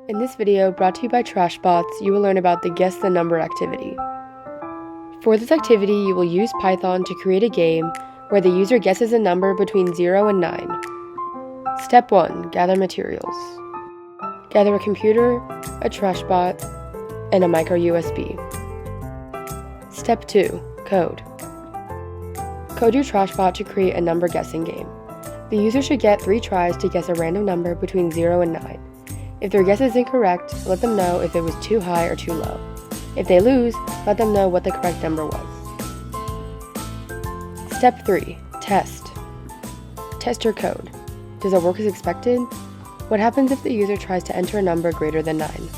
In this video, brought to you by Trashbots, you will learn about the Guess the Number activity. For this activity, you will use Python to create a game where the user guesses a number between 0 and 9. Step 1. Gather materials. Gather a computer, a Trashbot, and a micro USB. Step 2. Code. Code your Trashbot to create a number guessing game. The user should get 3 tries to guess a random number between 0 and 9. If their guess is incorrect, let them know if it was too high or too low. If they lose, let them know what the correct number was. Step 3. Test. Test your code. Does it work as expected? What happens if the user tries to enter a number greater than 9?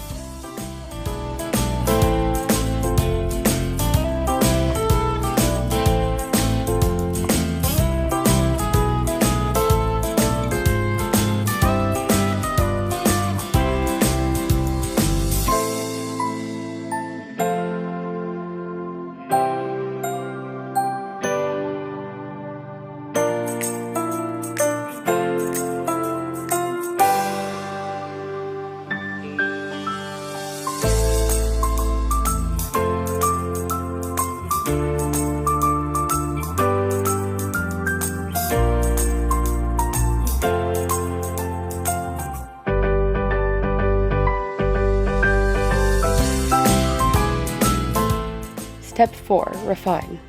Step 4. Refine.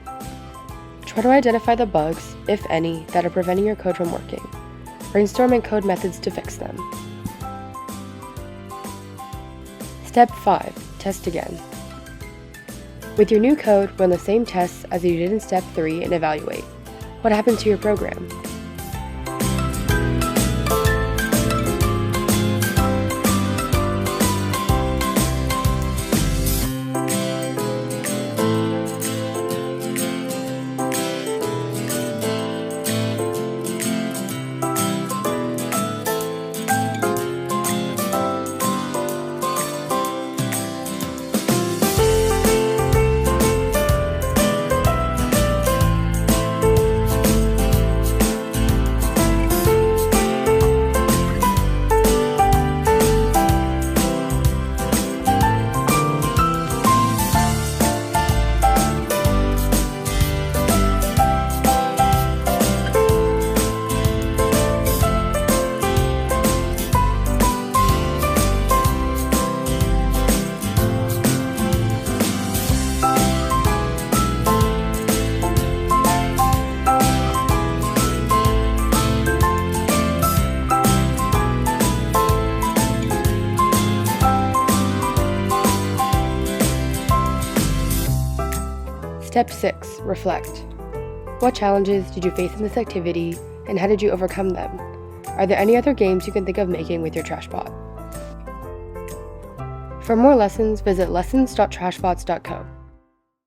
Try to identify the bugs, if any, that are preventing your code from working. Brainstorm code methods to fix them. Step 5. Test again. With your new code, run the same tests as you did in Step 3 and evaluate. What happened to your program? Step 6. Reflect. What challenges did you face in this activity, and how did you overcome them? Are there any other games you can think of making with your Trashbot? For more lessons, visit lessons.trashbots.co.